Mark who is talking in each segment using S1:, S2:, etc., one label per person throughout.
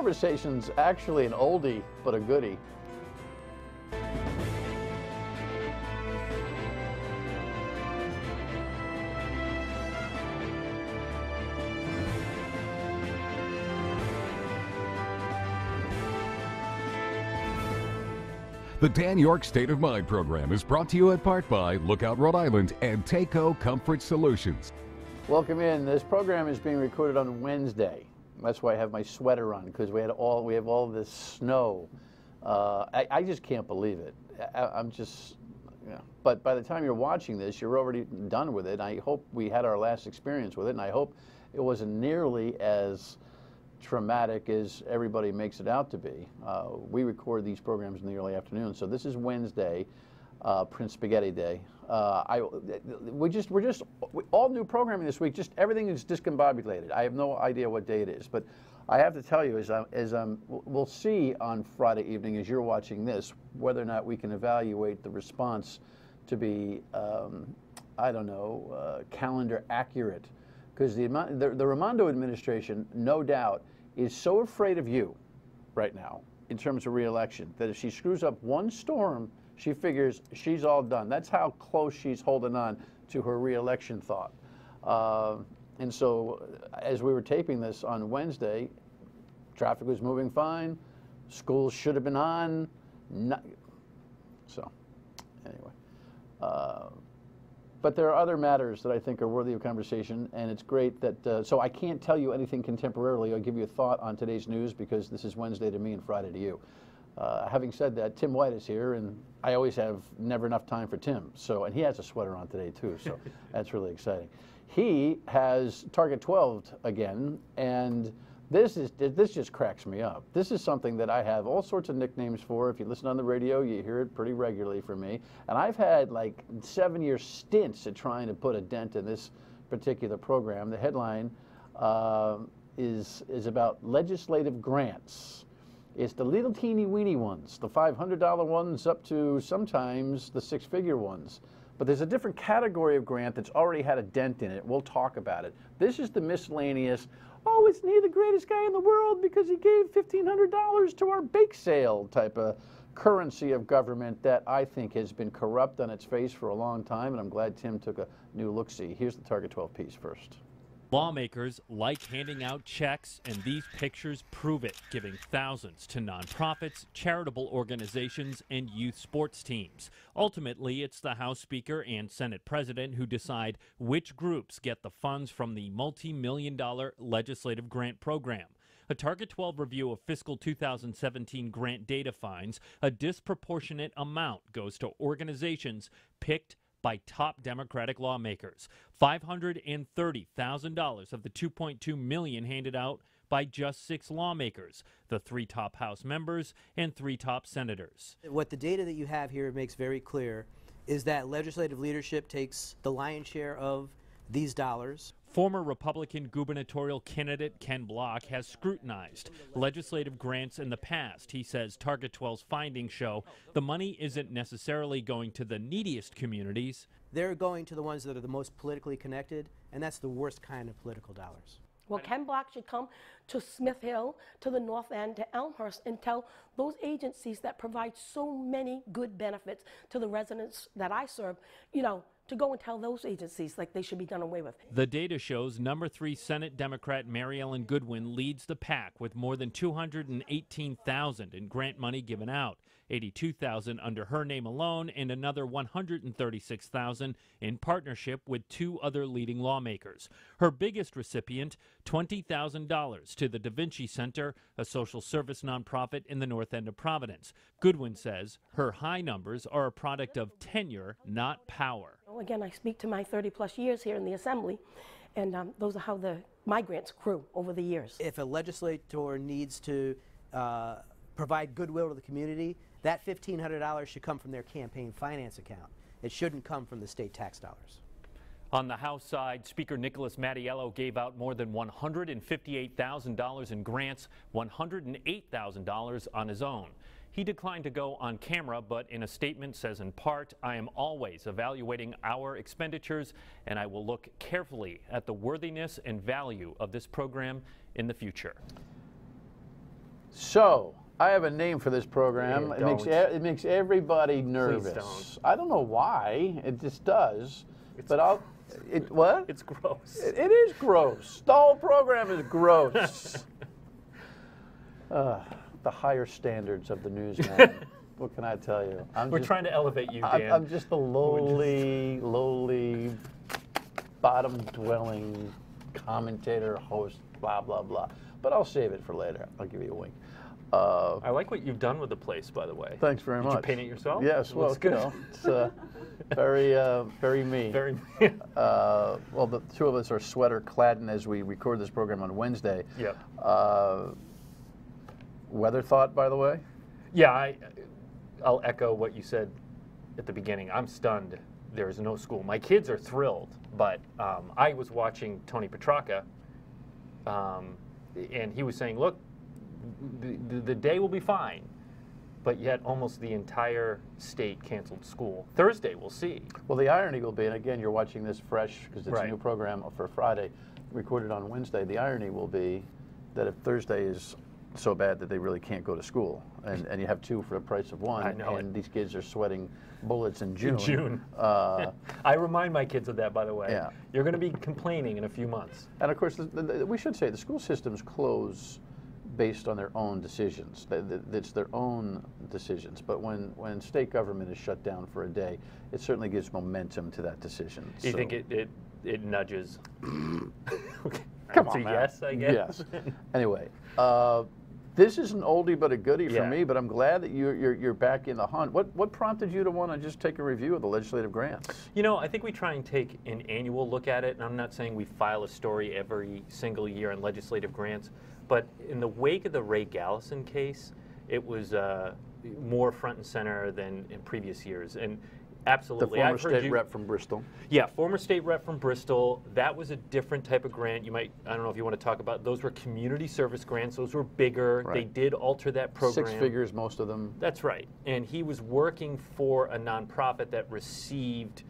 S1: conversation's actually an oldie, but a goodie.
S2: The Dan Yorke State of Mind program is brought to you in part by Lookout Rhode Island and Takeo Comfort Solutions.
S1: Welcome in. This program is being recorded on Wednesday. That's why I have my sweater on, because we have all this snow. I just can't believe it. I'm just, you know. But by the time you're watching this, you're already done with it. I hope we had our last experience with it, and I hope it wasn't nearly as traumatic as everybody makes it out to be. We record these programs in the early afternoon, so this is Wednesday, Prince Spaghetti Day. We're just all new programming this week. Just everything is discombobulated. I have no idea what day it is, but I have to tell you, we'll see on Friday evening as you're watching this whether or not we can evaluate the response to be, I don't know, calendar accurate, because the Raimondo administration, no doubt, is so afraid of you right now in terms of re-election that if she screws up one storm, she figures she's all done. That's how close she's holding on to her re-election thought. And so as we were taping this on Wednesday, traffic was moving fine, schools should have been on. So anyway. But there are other matters that I think are worthy of conversation, and it's great that, so I can't tell you anything contemporarily. I'll give you a thought on today's news because this is Wednesday to me and Friday to you. Having said that, Tim White is here, and I always have never enough time for Tim. So, and he has a sweater on today too, so that's really exciting. He has Target 12 again, and this just cracks me up. This is something that I have all sorts of nicknames for. If you listen on the radio, you hear it pretty regularly from me. And I've had like 7-year stints at trying to put a dent in this particular program. The headline is about legislative grants. It's the little teeny weeny ones, the $500 ones up to sometimes the 6-figure ones. But there's a different category of grant that's already had a dent in it. We'll talk about it. This is the miscellaneous, oh, isn't he the greatest guy in the world because he gave $1,500 to our bake sale type of currency of government that I think has been corrupt on its face for a long time, and I'm glad Tim took a new look-see. Here's the Target 12 piece first.
S3: Lawmakers like handing out checks, and these pictures prove it, giving thousands to nonprofits, charitable organizations, and youth sports teams. Ultimately, it's the House Speaker and Senate President who decide which groups get the funds from the multi-million-dollar legislative grant program. A Target 12 review of fiscal 2017 grant data finds a disproportionate amount goes to organizations picked by top Democratic lawmakers. $530,000 of the $2.2 million handed out by just 6 lawmakers, the 3 top House members and 3 top senators.
S4: What the data that you have here makes very clear is that legislative leadership takes the lion's share of these dollars.
S3: Former Republican gubernatorial candidate Ken Block has scrutinized legislative grants in the past. He says Target 12's findings show the money isn't necessarily going to the neediest communities.
S4: They're going to the ones that are the most politically connected, and that's the worst kind of political dollars.
S5: Well, Ken Block should come to Smith Hill, to the North End, to Elmhurst, and tell those agencies that provide so many good benefits to the residents that I serve, you know, to go and tell those agencies like they should be done away with.
S3: The data shows number 3 Senate Democrat Mary Ellen Goodwin leads the pack with more than $218,000 in grant money given out, $82,000 under her name alone, and another $136,000 in partnership with 2 other leading lawmakers. Her biggest recipient, $20,000 to the Da Vinci Center, a social service nonprofit in the North End of Providence. Goodwin says her high numbers are a product of tenure, not power.
S5: Again, I speak to my 30-plus years here in the Assembly, and those are how my grants grew over the years.
S4: If a legislator needs to provide goodwill to the community, that $1,500 should come from their campaign finance account. It shouldn't come from the state tax dollars.
S3: On the House side, Speaker Nicholas Mattiello gave out more than $158,000 in grants, $108,000 on his own. He declined to go on camera, but in a statement says in part, I am always evaluating our expenditures, and I will look carefully at the worthiness and value of this program in the future.
S1: So, I have a name for this program.
S6: Yeah,
S1: It makes everybody nervous.
S6: don't.
S1: I don't know why. It just does. What?
S6: It's gross.
S1: It is gross. The whole program is gross. The higher standards of the newsman. What can I tell you?
S6: We're trying to elevate you, Dan.
S1: I'm just a lowly, bottom-dwelling commentator, host, blah, blah, blah. But I'll save it for later. I'll give you a wink.
S6: I like what you've done with the place, by the way.
S1: Thanks very much.
S6: Did you paint it yourself?
S1: Yes, well,
S6: good.
S1: You know, it's very me.
S6: Very.
S1: Well, the two of us are sweater-clad as we record this program on Wednesday.
S6: Yep.
S1: Weather thought, by the way?
S6: Yeah, I'll echo what you said at the beginning. I'm stunned there is no school. My kids are thrilled, but I was watching Tony Petrarca, and he was saying, look, the day will be fine, but yet almost the entire state canceled school. Thursday, we'll see.
S1: Well, the irony will be, and again, you're watching this fresh because it's
S6: Right.
S1: a new program for Friday, recorded on Wednesday. The irony will be that if Thursday is so bad that they really can't go to school, and you have two for the price of one,
S6: I know
S1: and these kids are sweating bullets in June.
S6: In June. I remind my kids of that, by the way.
S1: Yeah.
S6: You're going to be complaining in a few months.
S1: And of course, we should say the school systems close based on their own decisions. It's their own decisions. But when state government is shut down for a day, it certainly gives momentum to that decision.
S6: Do you think it nudges? Okay.
S1: Come
S6: That's
S1: on,
S6: a
S1: man.
S6: yes, I guess.
S1: Yes. Anyway, this is an oldie but a goodie for
S6: Yeah.
S1: me. But I'm glad that you're back in the hunt. What prompted you to want to just take a review of the legislative grants?
S6: You know, I think we try and take an annual look at it, and I'm not saying we file a story every single year on legislative grants, but in the wake of the Ray Gallison case, it was more front and center than in previous years. And
S1: The
S6: absolutely,
S1: former
S6: I've heard
S1: state
S6: you,
S1: rep from Bristol.
S6: Yeah, former state rep from Bristol. That was a different type of grant. You might, I don't know if you want to talk about, those were community service grants. Those were bigger.
S1: Right.
S6: They did alter that program.
S1: 6 figures, most of them.
S6: That's right. And he was working for a nonprofit that received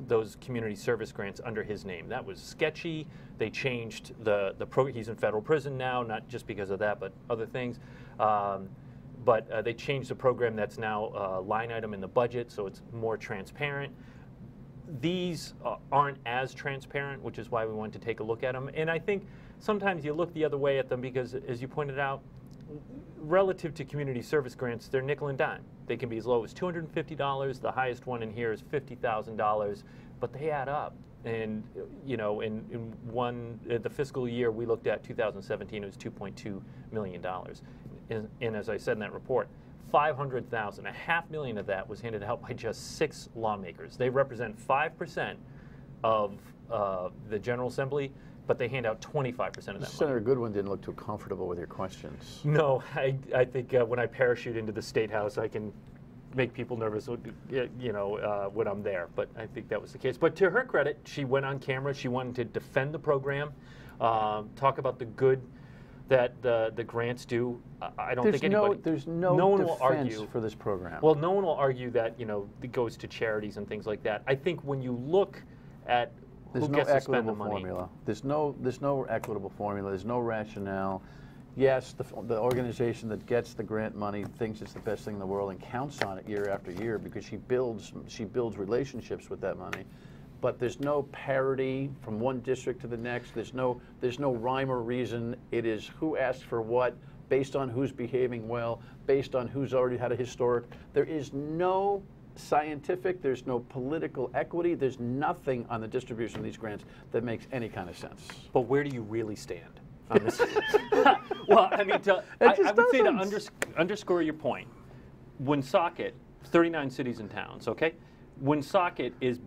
S6: those community service grants under his name. That was sketchy. They changed the program. He's in federal prison now, not just because of that, but other things. But they changed the program. That's now a line item in the budget, so it's more transparent. These aren't as transparent, which is why we wanted to take a look at them. And I think sometimes you look the other way at them because, as you pointed out, relative to community service grants, they're nickel and dime. They can be as low as $250. The highest one in here is $50,000, but they add up. And you know, in the fiscal year we looked at, 2017, it was $2.2 million. And as I said in that report, $500,000, $500,000 of that was handed out by just 6 lawmakers. They represent 5% of the General Assembly, but they hand out 25% of that money.
S1: Senator Goodwin didn't look too comfortable with your questions.
S6: No, I think when I parachute into the State House, I can make people nervous, you know, when I'm there. But I think that was the case. But to her credit, she went on camera. She wanted to defend the program, talk about the good that the grants do. I don't think anybody.
S1: There's
S6: no
S1: no
S6: one will
S1: defense
S6: argue
S1: for this program.
S6: Well, no one will argue that, you know, it goes to charities and things like that. I think when you look at
S1: There's
S6: who
S1: no
S6: gets to spend the
S1: equitable
S6: money.
S1: formula. There's no equitable formula. There's no rationale. Yes, the organization that gets the grant money thinks it's the best thing in the world and counts on it year after year because she builds relationships with that money. But there's no parity from one district to the next. There's no rhyme or reason. It is who asked for what, based on who's behaving well, based on who's already had a historic. There is no scientific, there's no political equity, there's nothing on the distribution of these grants that makes any kind of sense.
S6: But where do you really stand on this? Well, I mean, I would say to underscore your point, Woonsocket, 39 cities and towns, okay? Woonsocket is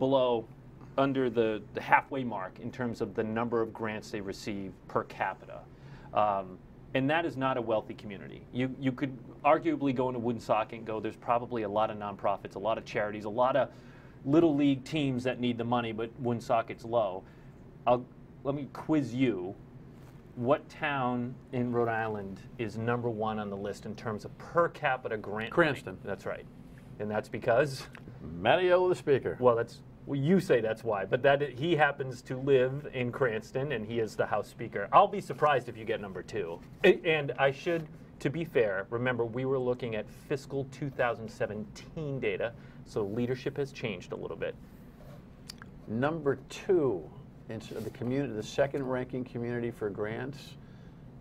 S6: under the halfway mark in terms of the number of grants they receive per capita. And that is not a wealthy community. You could arguably go into Woonsocket and go, there's probably a lot of nonprofits, a lot of charities, a lot of little league teams that need the money, but Woonsocket's low. Let me quiz you. What town in Rhode Island is #1 on the list in terms of per capita grant
S1: Cranston.
S6: money? That's right. And that's because?
S1: Matteo the Speaker.
S6: Well, you say that's why, but he happens to live in Cranston, and he is the House Speaker. I'll be surprised if you get #2. And I should to be fair, remember we were looking at fiscal 2017 data, so leadership has changed a little bit.
S1: Number 2 in the community, the second ranking community for grants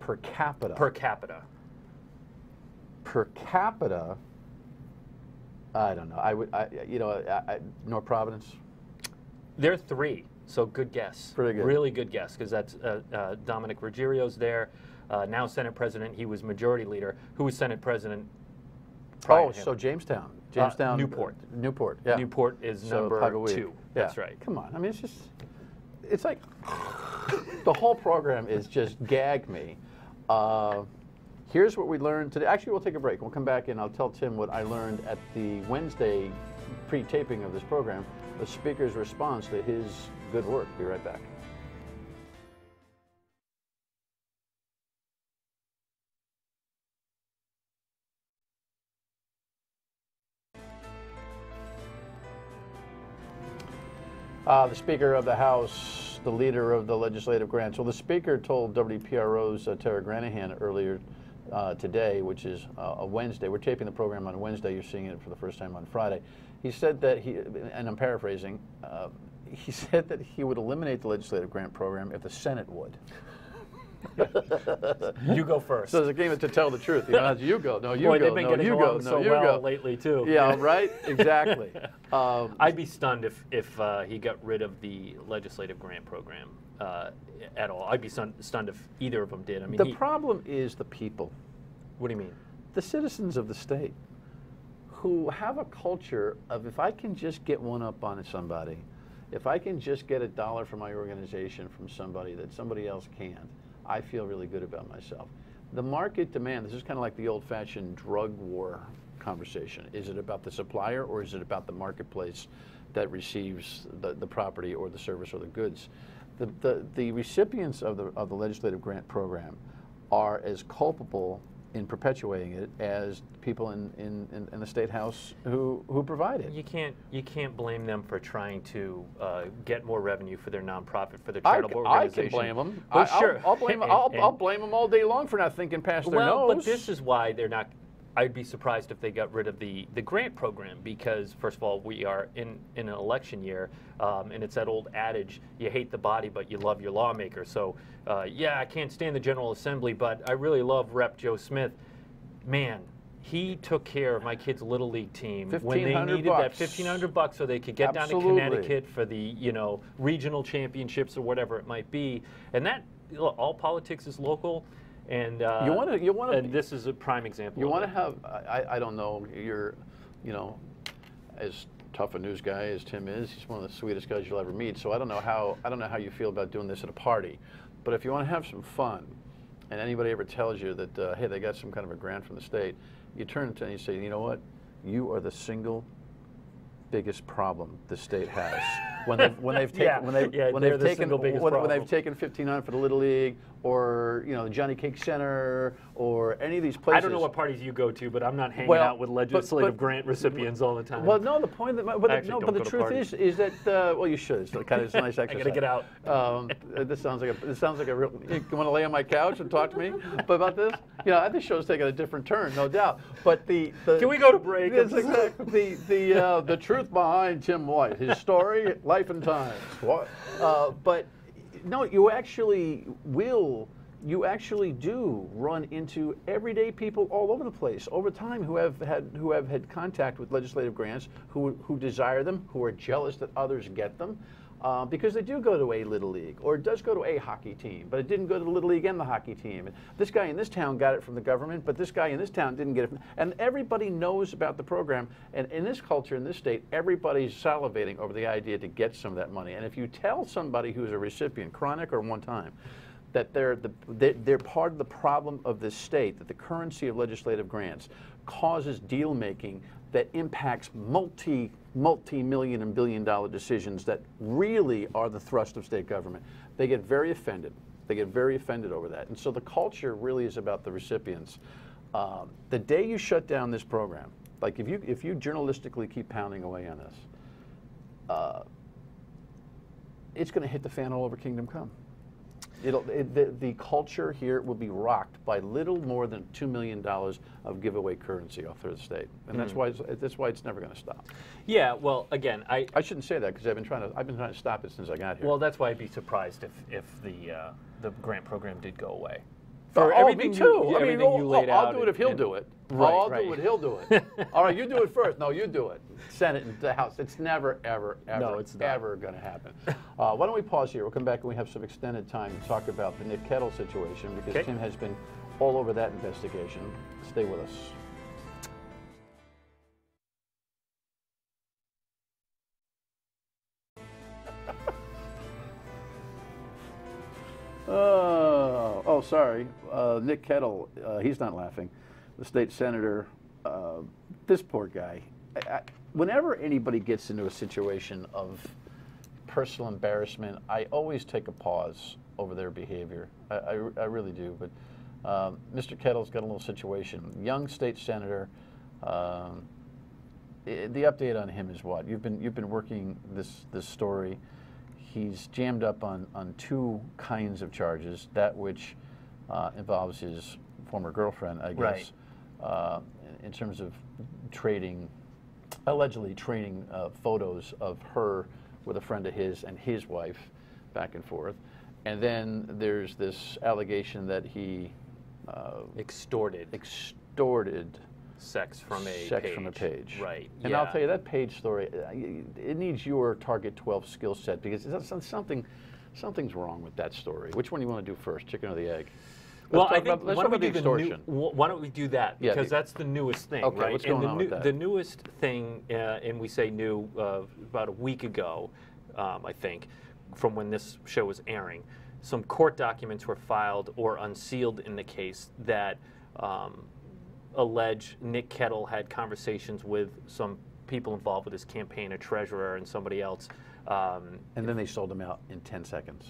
S1: per capita.
S6: Per capita.
S1: Per capita, I don't know. North Providence.
S6: They're 3, so good guess.
S1: Pretty good.
S6: Really good guess, because that's Dominic Ruggiero's there, now Senate President. He was Majority Leader. Who was Senate President prior to him?
S1: So Jamestown.
S6: Newport.
S1: Newport, yeah.
S6: Newport is number 2. That's right.
S1: Come on. I mean, it's like the whole program is just gag me. Here's what we learned today. Actually, we'll take a break. We'll come back and I'll tell Tim what I learned at the Wednesday pre-taping of this program, the speaker's response to his good work. Be right back. The Speaker of the House, the leader of the legislative branch. Well, the Speaker told WPRO's Tara Granahan earlier today, which is a Wednesday. We're taping the program on Wednesday. You're seeing it for the first time on Friday. He said that and I'm paraphrasing, he said that he would eliminate the legislative grant program if the Senate would.
S6: You go first.
S1: So there's a game of to tell the truth. You know, you go. No, you
S6: Boy,
S1: go.
S6: they've been
S1: No,
S6: getting
S1: you
S6: along
S1: go.
S6: so
S1: No, you
S6: well
S1: go.
S6: lately too.
S1: Yeah, right. Exactly.
S6: I'd be stunned if he got rid of the legislative grant program at all. I'd be stunned if either of them did. I mean,
S1: the problem is the people.
S6: What do you mean?
S1: The citizens of the state, who have a culture of, if I can just get one up on somebody, if I can just get $1 from my organization from somebody that somebody else can't, I feel really good about myself. The market demand, this is kind of like the old-fashioned drug war conversation. Is it about the supplier or is it about the marketplace that receives the property or the service or the goods? The recipients of the legislative grant program are as culpable in perpetuating it as people in the State House who provide it.
S6: You can't blame them for trying to get more revenue for their nonprofit, for their charitable organization.
S1: I can blame them.
S6: Well, sure.
S1: I'll blame them. I'll blame them all day long for not thinking past their nose.
S6: Well, but this is why they're not. I'd be surprised if they got rid of the grant program, because first of all, we are in an election year, and it's that old adage: you hate the body, but you love your lawmaker. So, yeah, I can't stand the General Assembly, but I really love Rep. Joe Smith. Man, he took care of my kids' Little League team when they needed that $1,500 so they could get down to Connecticut for the regional championships or whatever it might be. And that all politics is local. And and this is a prime example.
S1: You want to have, I don't know, you're, as tough a news guy as Tim is, he's one of the sweetest guys you'll ever meet. So I don't know how you feel about doing this at a party, but if you want to have some fun, and anybody ever tells you that hey, they got some kind of a grant from the state, you turn to them and you say, you know what, you are the single biggest problem the state has. When they've taken $1,500 for the Little League, or the Johnny Cake Center, or any of these places.
S6: I don't know what parties you go to, but I'm not hanging out with legislative grant recipients all the time.
S1: Well, no, the point that the truth is that well, you should. It's kind of a nice exercise.
S6: I gotta get out.
S1: This sounds like a real. You want to lay on my couch and talk to me about this? This show's taking a different turn, no doubt. But can
S6: we go to break?
S1: Exactly. The truth behind Tim White, his story, life and times. But no, you actually do run into everyday people all over the place over time who have had contact with legislative grants, who desire them, who are jealous that others get them, because they do go to a Little League, or it does go to a hockey team, but it didn't go to the Little League and the hockey team. And this guy in this town got it from the government, but this guy in this town didn't get it. And everybody knows about the program. And in this culture, in this state, everybody's salivating over the idea to get some of that money. And if you tell somebody who's a recipient, chronic or one time, that they're part of the problem of this state, that the currency of legislative grants causes deal making that impacts multi-million and billion-dollar decisions that really are the thrust of state government, they get very offended. They get very offended over that. And so the culture really is about the recipients. The day you shut down this program, like if you journalistically keep pounding away on this, it's going to hit the fan all over Kingdom Come. The culture here will be rocked by little more than $2 million of giveaway currency off the state, and that's why it's never going to stop.
S6: Yeah, well, again, I
S1: shouldn't say that because I've been trying to stop it since I got here.
S6: Well, that's why I'd be surprised if the grant program did go away.
S1: Me too.
S6: Everything you laid out.
S1: I'll do it if he'll do it.
S6: Right,
S1: I'll
S6: right.
S1: do it. He'll do it. All right, you do it first. No, you do it. Senate and the House. It's never, ever, ever, ever going to happen. Why don't we pause here? We'll come back and we have some extended time to talk about the Nick Kettle situation because Tim has been all over that investigation. Stay with us. Sorry. Nick Kettle, he's not laughing. The state senator, this poor guy. Whenever anybody gets into a situation of personal embarrassment, I always take a pause over their behavior. I really do. But Mr. Kettle's got a little situation. Young state senator. The update on him is what? You've been working this story. He's jammed up on two kinds of charges. That which involves his former girlfriend, I guess, in terms of allegedly trading photos of her with a friend of his and his wife back and forth. And then there's this allegation that he
S6: extorted
S1: sex from a page.
S6: Right.
S1: And
S6: yeah.
S1: I'll tell you, that page story, it needs your Target 12 skill set because something's wrong with that story. Which one do you want to do first, chicken or the egg?
S6: Well, I think
S1: let's talk about the extortion.
S6: Why don't we do that? Because that's the newest thing,
S1: okay,
S6: right?
S1: What's going on with that?
S6: The newest thing, and we say new, about a week ago, I think, from when this show was airing, some court documents were filed or unsealed in the case that allege Nick Kettle had conversations with some people involved with his campaign, a treasurer and somebody else.
S1: And then they sold him out in 10 seconds.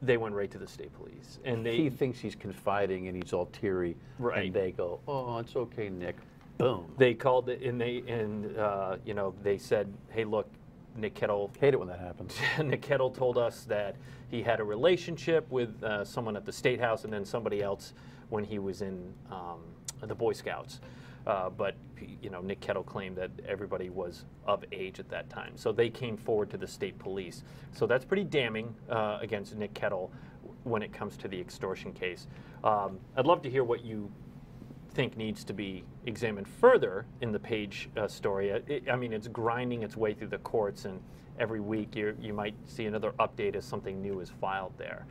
S6: They went right to the state police, and
S1: he thinks he's confiding, and he's all teary.
S6: Right.
S1: And they go, "Oh, it's okay, Nick." Boom.
S6: They called it, and they said, "Hey, look, Nick Kettle."
S1: Hate it when that happens.
S6: Nick Kettle told us that he had a relationship with someone at the State House, and then somebody else when he was in the Boy Scouts. But Nick Kettle claimed that everybody was of age at that time. So they came forward to the state police. So that's pretty damning against Nick Kettle when it comes to the extortion case. I'd love to hear what you think needs to be examined further in the Page story. It's grinding its way through the courts, and every week you might see another update as something new is filed there.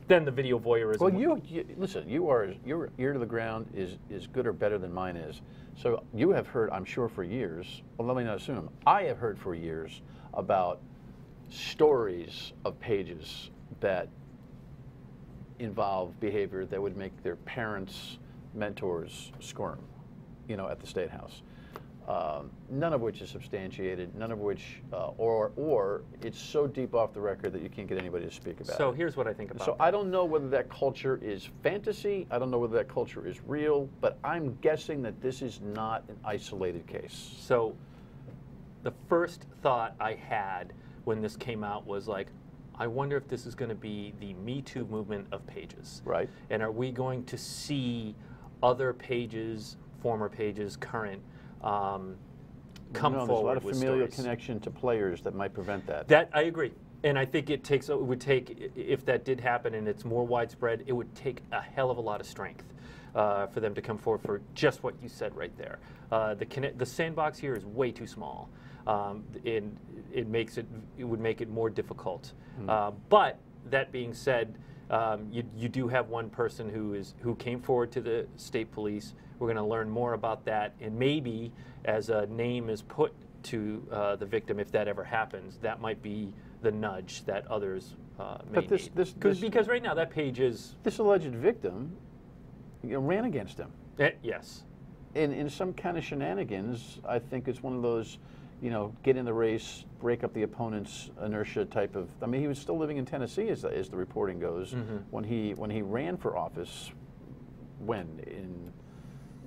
S6: Then the video voyeurism.
S1: Well, listen. Your ear to the ground is good or better than mine is. So you have heard, I'm sure, for years. Well, let me not assume. I have heard for years about stories of pages that involve behavior that would make their parents, mentors squirm, at the State House. None of which is substantiated, none of which, or it's so deep off the record that you can't get anybody to speak about it.
S6: So here's what I think about
S1: So
S6: that.
S1: I don't know whether that culture is fantasy, I don't know whether that culture is real, but I'm guessing that this is not an isolated case.
S6: So the first thought I had when this came out was like, I wonder if this is going to be the Me Too movement of pages.
S1: Right.
S6: And are we going to see other pages, former pages, current, come forward with
S1: There's a lot of familial
S6: stories.
S1: connection to players that might prevent that.
S6: That I agree, and I think it would take, if that did happen and it's more widespread, it would take a hell of a lot of strength for them to come forward for just what you said right there. The sandbox here is way too small. It would make it more difficult. But that being said, you do have one person who came forward to the state police. We're going to learn more about that, and maybe as a name is put to the victim, if that ever happens, that might be the nudge that others may need. Because right now that page is...
S1: This alleged victim ran against him.
S6: Yes.
S1: In some kind of shenanigans, I think it's one of those, get in the race, break up the opponent's inertia type of... I mean, he was still living in Tennessee, as the reporting goes, when he ran for office. In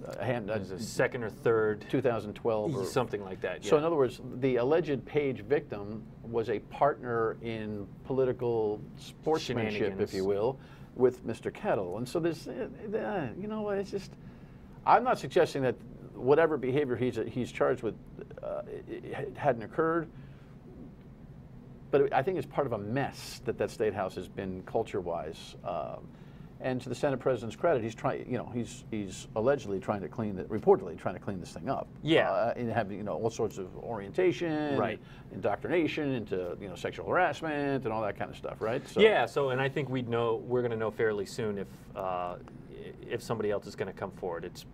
S6: a second or third,
S1: 2012 or
S6: something like that.
S1: So
S6: yeah.
S1: in other words, the alleged Page victim was a partner in political sportsmanship, if you will, with Mr. Kettle. And so there's, you know, it's just, I'm not suggesting that whatever behavior he's charged with hadn't occurred, but I think it's part of a mess that State House has been culture-wise. And to the Senate President's credit, he's trying. You know, he's allegedly trying to reportedly trying to clean this thing up.
S6: Yeah,
S1: and having all sorts of orientation,
S6: right,
S1: indoctrination into sexual harassment and all that kind of stuff, right? So,
S6: yeah. So, and I think we're going to know fairly soon if somebody else is going to come forward. It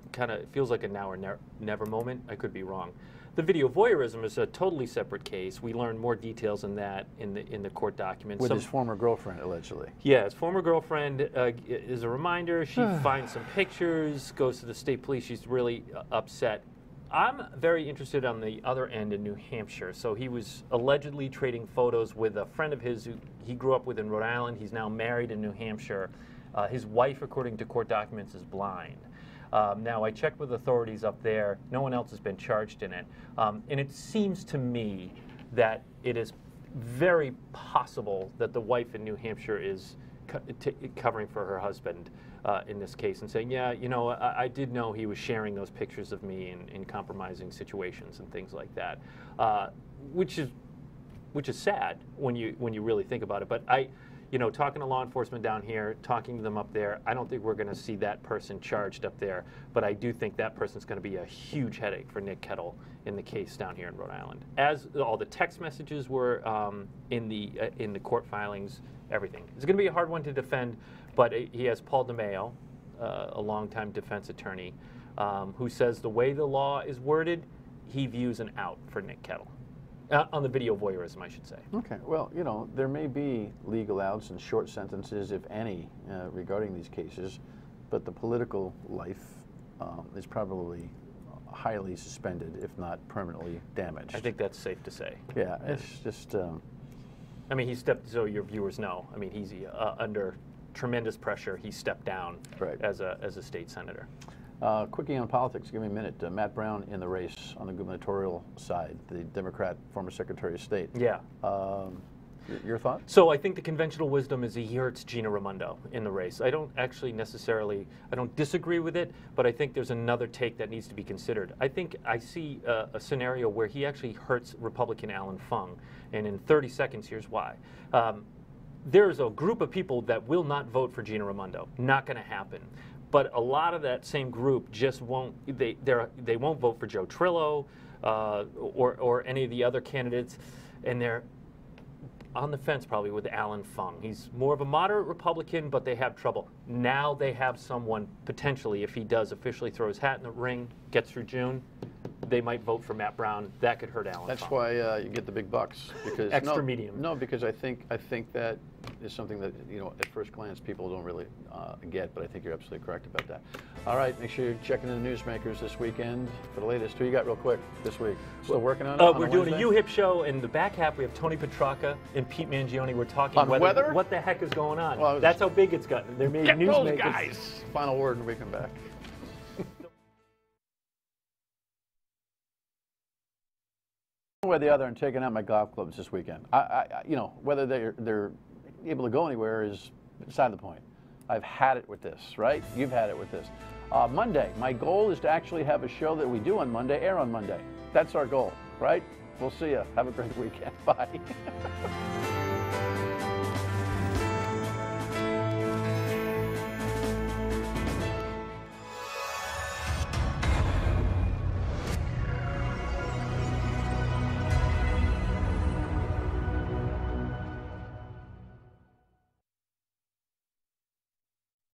S6: feels like a now or never moment. I could be wrong. The video voyeurism is a totally separate case. We learned more details on that in the court documents.
S1: With his former girlfriend, allegedly.
S6: Yeah, his former girlfriend is a reminder. She finds some pictures, goes to the state police. She's really upset. I'm very interested on the other end in New Hampshire. So he was allegedly trading photos with a friend of his who he grew up with in Rhode Island. He's now married in New Hampshire. His wife, according to court documents, is blind. Now, I checked with authorities up there. No one else has been charged in it. And it seems to me that it is very possible that the wife in New Hampshire is covering for her husband in this case and saying, yeah, you know, I did know he was sharing those pictures of me in compromising situations and things like that, which is sad when you really think about it. But talking to law enforcement down here, talking to them up there, I don't think we're going to see that person charged up there, but I do think that person's going to be a huge headache for Nick Kettle in the case down here in Rhode Island. As all the text messages were in the court filings, everything. It's going to be a hard one to defend, but he has Paul DeMaio, a longtime defense attorney, who says the way the law is worded, he views an out for Nick Kettle. On the video voyeurism, I should say.
S1: Okay. Well, there may be legal outs and short sentences, if any, regarding these cases, but the political life is probably highly suspended, if not permanently damaged.
S6: I think that's safe to say.
S1: Yeah, it's just...
S6: I mean, he stepped, so your viewers know, I mean, he's under tremendous pressure. He stepped down as a state senator.
S1: Quickie on politics, give me a minute. Matt Brown in the race on the gubernatorial side, the Democrat former Secretary of State.
S6: Yeah.
S1: Your thoughts?
S6: So I think the conventional wisdom is he hurts Gina Raimondo in the race. I don't actually I don't disagree with it, but I think there's another take that needs to be considered. I think I see a scenario where he actually hurts Republican Alan Fung, and in 30 seconds, here's why. There's a group of people that will not vote for Gina Raimondo. Not going to happen. But a lot of that same group just won't. They won't vote for Joe Trillo or any of the other candidates, and they're on the fence probably with Alan Fung. He's more of a moderate Republican, but they have trouble. Now they have someone potentially, if he does officially throw his hat in the ring, gets through June, they might vote for Matt Brown. That could hurt Alan Fung.
S1: That's why you get the big bucks, because
S6: extra medium.
S1: No, because I think that is something that at first glance people don't really get, but I think you're absolutely correct about that. All right, make sure you're checking in the newsmakers this weekend for the latest. Who you got real quick this week? Still working on it?
S6: We're doing a UHIP show. In the back half, we have Tony Petrarca and Pete Mangione. We're talking
S1: on weather.
S6: What the heck is going on? Well, that's how big it's gotten. They're made newsmakers.
S1: Those guys. Final word, and we come back. One way or the other, I'm taking out my golf clubs this weekend. Whether they're able to go anywhere is beside the point. I've had it with this, right? You've had it with this. Monday, my goal is to actually have a show that we do on Monday air on Monday. That's our goal, right? We'll see you. Have a great weekend. Bye.